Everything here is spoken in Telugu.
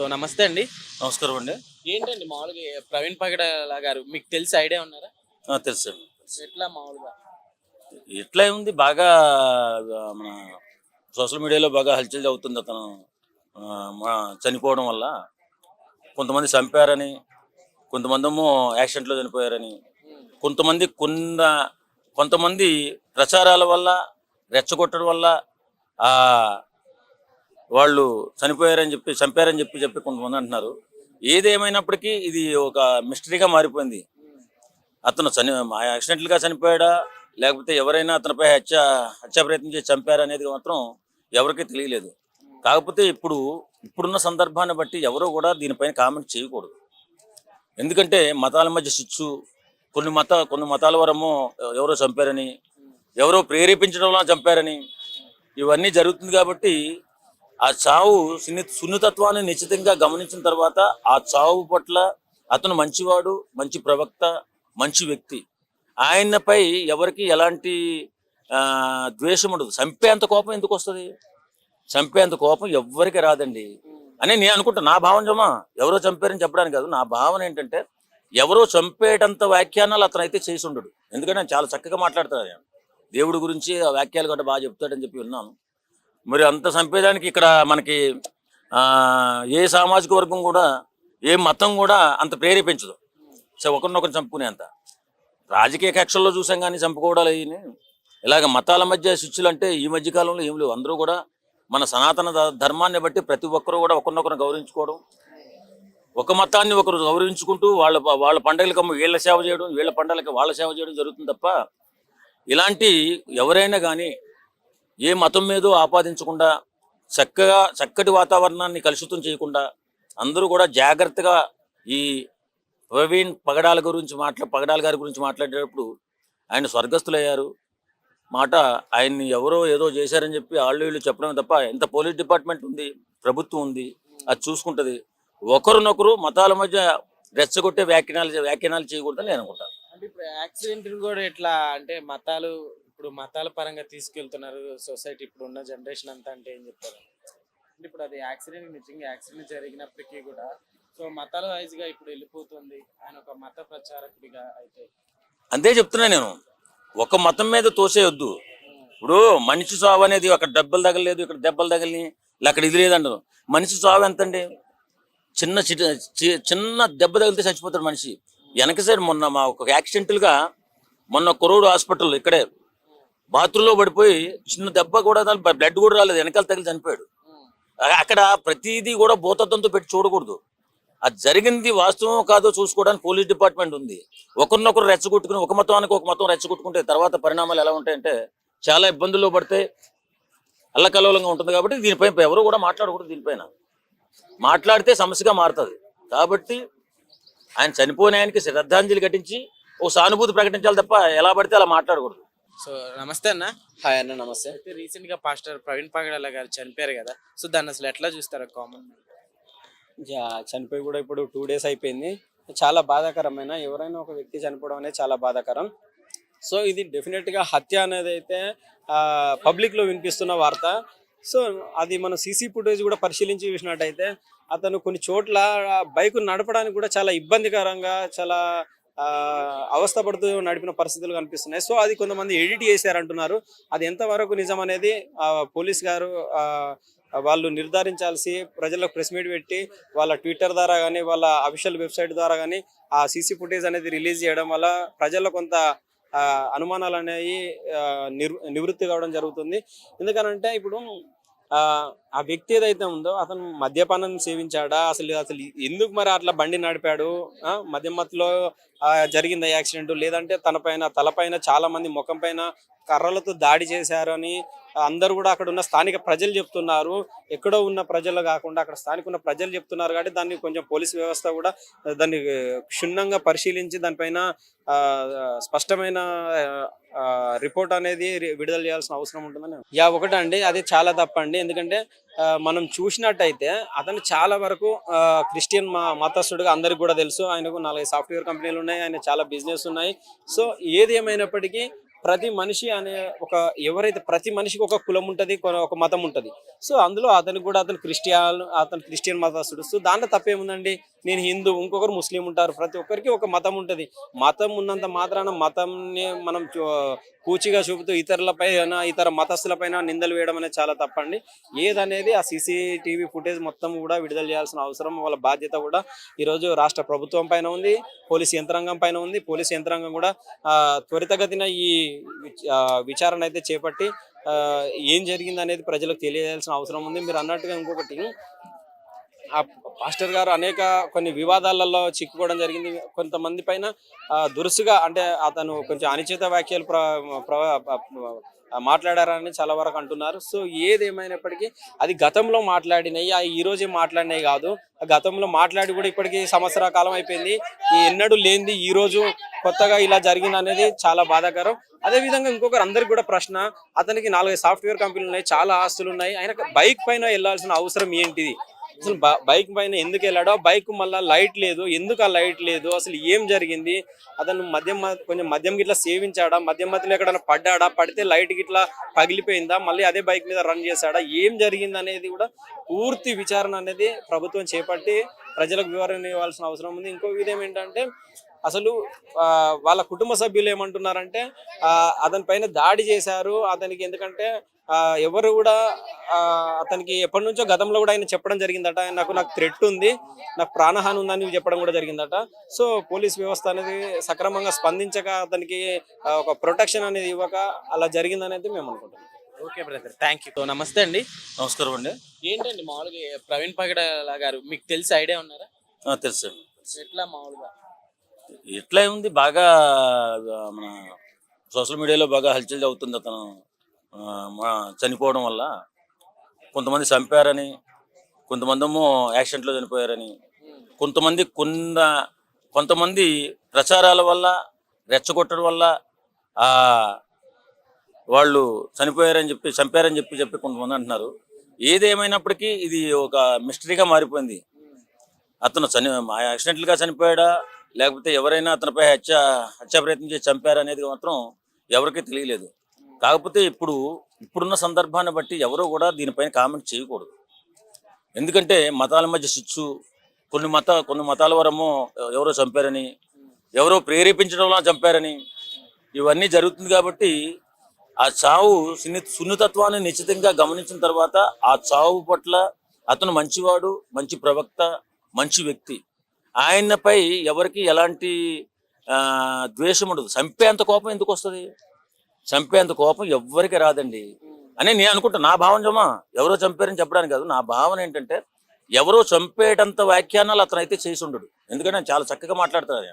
సో నమస్తే అండి. నమస్కారం అండి. ఏంటండి మామూలుగా ప్రవీణ్ పగడాల గారు మీకు తెలిసి ఐడియా ఉన్నారా? తెలుసండి. ఎట్లా మామూలుగా? ఎట్లా ఉంది బాగా మన సోషల్ మీడియాలో బాగా హల్చల్ అవుతుంది అతను మా చనిపోవడం వల్ల. కొంతమంది చంపారని, కొంతమందేమో యాక్సిడెంట్లో చనిపోయారని, కొంతమంది కొంతమంది ప్రచారాల వల్ల, రెచ్చగొట్టడం వల్ల ఆ వాళ్ళు చనిపోయారని చెప్పి, చంపారని చెప్పి కొంతమంది అంటున్నారు. ఏదేమైనప్పటికీ ఇది ఒక మిస్టరీగా మారిపోయింది. అతను యాక్సిడెంట్లుగా చనిపోయాడా, లేకపోతే ఎవరైనా అతనిపై హత్యా ప్రయత్నం చేసి చంపారా అనేది మాత్రం ఎవరికీ తెలియలేదు. కాకపోతే ఇప్పుడున్న సందర్భాన్ని బట్టి ఎవరో కూడా దీనిపైన కామెంట్ చేయకూడదు. ఎందుకంటే మతాల మధ్య చిచ్చు, కొన్ని మతాల వారేమో ఎవరో చంపారని, ఎవరో ప్రేరేపించడం వల్ల చంపారని, ఇవన్నీ జరుగుతుంది. కాబట్టి ఆ చావు సున్నితత్వాన్ని నిశ్చితంగా గమనించిన తర్వాత ఆ చావు పట్ల అతను మంచివాడు, మంచి ప్రవక్త, మంచి వ్యక్తి, ఆయనపై ఎవరికి ఎలాంటి ద్వేషం ఉండదు. చంపేంత కోపం ఎందుకు వస్తుంది? చంపేంత కోపం ఎవ్వరికి రాదండి అని నేను అనుకుంటా. నా భావన ఎవరో చంపారని చెప్పడానికి కాదు, నా భావన ఏంటంటే ఎవరో చంపేటంత వ్యాఖ్యానాలు అతను అయితే చేసి ఉండడు. ఎందుకంటే ఆయన చాలా చక్కగా మాట్లాడతాడు. దేవుడి గురించి ఆ వ్యాఖ్యలు కూడా బాగా చెప్తాడని చెప్పి విన్నాను. మరి అంత చంపేదానికి ఇక్కడ మనకి ఏ సామాజిక వర్గం కూడా, ఏ మతం కూడా అంత ప్రేరేపించదు. సో ఒకరినొకరు చంపుకునే అంత రాజకీయ కక్షల్లో చూసాం కానీ చంపుకోవడాలు అయ్యి ఇలాగ మతాల మధ్య శిక్షలు అంటే ఈ మధ్య కాలంలో ఏం లేవు. అందరూ కూడా మన సనాతన ధర్మాన్ని బట్టి ప్రతి ఒక్కరు కూడా ఒకరినొకరు గౌరవించుకోవడం, ఒక మతాన్ని ఒకరు గౌరవించుకుంటూ వాళ్ళ పండుగలకు వీళ్ళ సేవ చేయడం, వీళ్ళ పండుగలకి వాళ్ళ సేవ చేయడం జరుగుతుంది తప్ప ఇలాంటి ఎవరైనా కానీ ఏ మతం మీదో ఆపాదించకుండా చక్కటి వాతావరణాన్ని కలుషితం చేయకుండా అందరూ కూడా జాగ్రత్తగా ఈ ప్రవీణ్ పగడాల గారి గురించి మాట్లాడేటప్పుడు ఆయన స్వర్గస్థులయ్యారు మాట, ఆయన్ని ఎవరో ఏదో చేశారని చెప్పి వీళ్ళు చెప్పడం తప్ప, ఎంత పోలీస్ డిపార్ట్మెంట్ ఉంది, ప్రభుత్వం ఉంది, అది చూసుకుంటుంది. ఒకరినొకరు మతాల మధ్య రెచ్చగొట్టే వ్యాఖ్యానాలు చేయకూడదని నేను అనుకుంటాను. అంటే ఇప్పుడు యాక్సిడెంట్ కూడా ఎట్లా అంటే ఇప్పుడు మతాల పరంగా తీసుకెళ్తున్నారు సొసైటీ, ఇప్పుడు ఉన్న జనరేషన్ అంతా. అంటే ఏం చెప్తారు అంటే ఇప్పుడు అది నిజంగా యాక్సిడెంట్ జరిగినప్పటికీ కూడా సో మతాల వైజ్గా ఇప్పుడు వెళ్ళిపోతుంది ఆయన ఒక మత ప్రచారకుడిగా. అయితే అంతే చెప్తున్నా నేను, ఒక మతం మీద తోసేయొద్దు. ఇప్పుడు మనిషి చావు అనేది అక్కడ దెబ్బలు తగలేదు, ఇక్కడ దెబ్బలు తగిలి, అక్కడ ఇది లేదంటారు. మనిషి చావు ఎంతండి? చిన్న దెబ్బ తగిలితే చచ్చిపోతాడు మనిషి. వెనక సైడ్ మా ఒక యాక్సిడెంటల్గా కురవుడు హాస్పిటల్ ఇక్కడే బాత్రూంలో పడిపోయి చిన్న దెబ్బ కూడా, బ్లడ్ కూడా రాలేదు, వెనకాల తగిలి చనిపోయాడు. అక్కడ ప్రతిదీ కూడా భూతత్వంతో పెట్టి చూడకూడదు. అది జరిగింది వాస్తవం కాదో చూసుకోవడానికి పోలీస్ డిపార్ట్మెంట్ ఉంది. ఒకరినొకరు రెచ్చగొట్టుకుని ఒక మతం రెచ్చగొట్టుకుంటే తర్వాత పరిణామాలు ఎలా ఉంటాయంటే చాలా ఇబ్బందుల్లో పడితే అల్లకల్లోలంగా ఉంటుంది. కాబట్టి దీనిపై ఎవరు కూడా మాట్లాడకూడదు. దీనిపైన మాట్లాడితే సమస్యగా మారుతుంది. కాబట్టి ఆయన చనిపోయిన ఆయనకి శ్రద్ధాంజలి ఘటించి ఓ సానుభూతి ప్రకటించాలి తప్ప ఎలా పడితే అలా మాట్లాడకూడదు. సో నమస్తే అన్న. హాయ్ అన్న. నమస్తే. అయితే రీసెంట్ గా పాస్టర్ ప్రవీణ్ పగడాల గారు చనిపోయారు కదా, సో దాన్ని అసలు ఎట్లా చూస్తారు కామన్? చనిపోయి కూడా ఇప్పుడు 2 days అయిపోయింది. చాలా బాధాకరమైన, ఎవరైనా ఒక వ్యక్తి చనిపోవడం అనేది చాలా బాధాకరం. సో ఇది డెఫినెట్గా హత్య అనేది అయితే పబ్లిక్లో వినిపిస్తున్న వార్త. సో అది మనం సీసీ ఫుటేజ్ కూడా పరిశీలించి చూసినట్టయితే అతను కొన్ని చోట్ల బైక్ నడపడానికి కూడా చాలా ఇబ్బందికరంగా, చాలా అవస్థపడుతూ నడిపిన పరిస్థితులు కనిపిస్తున్నాయి. సో అది కొంతమంది ఎడిట్ చేశారంటున్నారు. అది ఎంతవరకు నిజం అనేది పోలీస్ గారు వాళ్ళు నిర్ధారించాల్సి, ప్రజలకు ప్రెస్ మీట్ పెట్టి వాళ్ళ ట్విట్టర్ ద్వారా కానీ వాళ్ళ అఫీషియల్ వెబ్సైట్ ద్వారా కానీ ఆ సీసీ ఫుటేజ్ అనేది రిలీజ్ చేయడం వల్ల ప్రజల్లో కొంత అనుమానాలు అనేవి నివృత్తి కావడం జరుగుతుంది. ఎందుకనంటే ఇప్పుడు ఆ వ్యక్తి ఏదైతే ఉందో అతను మద్యపానం సేవించాడా, అసలు ఎందుకు మరి అట్లా బండి నడిపాడు, మధ్యమత్తులో జరిగింది యాక్సిడెంట్, లేదంటే తలపైన చాలా మంది ముఖం పైన కర్రలతో దాడి చేశారు అని అందరూ కూడా అక్కడ ఉన్న స్థానిక ప్రజలు చెప్తున్నారు. ఎక్కడో ఉన్న ప్రజలు కాకుండా అక్కడ స్థానిక ఉన్న ప్రజలు చెప్తున్నారు. కాబట్టి దాన్ని కొంచెం పోలీస్ వ్యవస్థ కూడా దాన్ని క్షుణ్ణంగా పరిశీలించి దానిపైన స్పష్టమైన రిపోర్ట్ అనేది విడుదల చేయాల్సిన అవసరం ఉంటుందని. ఒకటండి, అది చాలా తప్పండి. ఎందుకంటే మనం చూసినట్టయితే అతను చాలా వరకు క్రిస్టియన్ మతస్థుడుగా అందరికి కూడా తెలుసు. ఆయనకు 4 సాఫ్ట్వేర్ కంపెనీలు ఉన్నాయి, ఆయన చాలా బిజినెస్ ఉన్నాయి. సో ఏది ఏమైనప్పటికీ ప్రతి మనిషి అనే ఒక ఎవరైతే ప్రతి మనిషికి ఒక కులం ఉంటుంది, ఒక మతం ఉంటుంది. సో అందులో అతనికి కూడా అతను క్రిస్టియన్ మతస్థుడు. సో దాంట్లో తప్పేముందండి? నేను హిందూ, ఇంకొకరు ముస్లిం ఉంటారు. ప్రతి ఒక్కరికి ఒక మతం ఉంటుంది. మతం ఉన్నంత మాత్రాన మతంని మనం పూచిగా చూపుతూ ఇతర మతస్థులపైన నిందలు వేయడం అనేది చాలా తప్పండి. ఏదనేది ఆ CCTV ఫుటేజ్ మొత్తం కూడా విడుదల చేయాల్సిన అవసరం, వాళ్ళ బాధ్యత కూడా ఈరోజు రాష్ట్ర ప్రభుత్వం పైన ఉంది, పోలీసు యంత్రాంగం పైన ఉంది. పోలీసు యంత్రాంగం కూడా త్వరితగతిన ఈ విచారణ అయితే చేపట్టి ఏం జరిగింది అనేది ప్రజలకు తెలియజేయాల్సిన అవసరం ఉంది. మీరు అన్నట్టుగా ఇంకొకటి, ఆ పాస్టర్ గారు కొన్ని వివాదాలలో చిక్కుకోవడం జరిగింది. కొంతమంది పైన దురుసుగా, అంటే అతను కొంచెం అనుచిత వ్యాఖ్యలు మాట్లాడారని చాలా వరకు అంటున్నారు. సో ఏదేమైనప్పటికీ అది గతంలో మాట్లాడినవి, ఈ రోజే మాట్లాడినవి కాదు. గతంలో మాట్లాడి కూడా ఇప్పటికీ సంవత్సర కాలం అయిపోయింది. ఈ ఎన్నడూ లేనిది ఈ రోజు కొత్తగా ఇలా జరిగింది అనేది చాలా బాధాకరం. అదే విధంగా ఇంకొకరు అందరికి కూడా ప్రశ్న, అతనికి 4-5 సాఫ్ట్వేర్ కంపెనీలు ఉన్నాయి, చాలా ఆస్తులు ఉన్నాయి, ఆయన బైక్ పైన వెళ్ళాల్సిన అవసరం ఏంటిది? అసలు బైక్ పైన ఎందుకు వెళ్ళాడో, బైక్ మళ్ళీ లైట్ లేదు, ఎందుకు ఆ లైట్ లేదు, అసలు ఏం జరిగింది? అతను కొంచెం మద్యం గిట్లా సేవించాడా, మద్యం మధ్యలో ఎక్కడైనా పడ్డాడా, పడితే లైట్ గిట్లా పగిలిపోయిందా, మళ్ళీ అదే బైక్ మీద రన్ చేశాడా, ఏం జరిగింది అనేది కూడా పూర్తి విచారణ అనేది ప్రభుత్వం చేపట్టి ప్రజలకు వివరణ ఇవ్వాల్సిన అవసరం ఉంది. ఇంకో విధం ఏంటంటే, అసలు వాళ్ళ కుటుంబ సభ్యులు ఏమంటున్నారంటే అతని పైన దాడి చేశారు అతనికి, ఎందుకంటే ఎవరు కూడా అతనికి ఎప్పటి నుంచో గతంలో కూడా ఆయన చెప్పడం జరిగిందట, నాకు థ్రెట్ ఉంది, నాకు ప్రాణహాని ఉందని చెప్పడం కూడా జరిగిందట. సో పోలీస్ వ్యవస్థ అనేది సక్రమంగా స్పందించక, అతనికి ఒక ప్రొటెక్షన్ అనేది ఇవ్వక అలా జరిగిందనేది మేము అనుకుంటున్నాం. Okay brother, thank you. నమస్తే అండి. నమస్కారం అండి. ఏంటండి మామూలుగా ప్రవీణ్ పగడాల గారు మీకు తెలిసి ఐడియా ఉన్నారా? తెలుసు. ఎట్లా మామూలుగా ఎట్లా ఉంది, బాగా మన సోషల్ మీడియాలో బాగా హల్చల్ అవుతుంది. అతను చనిపోవడం వల్ల కొంతమంది చంపారని, కొంతమంది ఏమో యాక్సిడెంట్లో చనిపోయారని, కొంతమంది ప్రచారాల వల్ల, రెచ్చగొట్టడం వల్ల వాళ్ళు చంపారని చెప్పి కొంతమంది అంటున్నారు. ఏదేమైనప్పటికీ ఇది ఒక మిస్టరీగా మారిపోయింది. అతను యాక్సిడెంట్లుగా చనిపోయాడా, లేకపోతే ఎవరైనా అతనిపై హత్యా ప్రయత్నం చేసి చంపారనేది మాత్రం ఎవరికీ తెలియలేదు. కాకపోతే ఇప్పుడున్న సందర్భాన్ని బట్టి ఎవరో కూడా దీనిపైన కామెంట్ చేయకూడదు. ఎందుకంటే మతాల మధ్య చిచ్చు, కొన్ని మతాల వరమో ఎవరో చంపారని, ఎవరో ప్రేరేపించడంలో చంపారని, ఇవన్నీ జరుగుతుంది. కాబట్టి ఆ చావు సున్నితత్వాన్ని నిశ్చితంగా గమనించిన తర్వాత ఆ చావు పట్ల అతను మంచివాడు, మంచి ప్రవక్త, మంచి వ్యక్తి, ఆయనపై ఎవరికి ఎలాంటి ద్వేషం ఉండదు. చంపేంత కోపం ఎందుకు వస్తుంది? చంపేంత కోపం ఎవ్వరికి రాదండి అని నేను అనుకుంటా. నా భావన ఎవరో చంపారని చెప్పడానికి కాదు, నా భావన ఏంటంటే ఎవరో చంపేటంత వ్యాఖ్యానాలు అతను అయితే చేసి ఉండడు. ఎందుకంటే చాలా చక్కగా మాట్లాడతారు.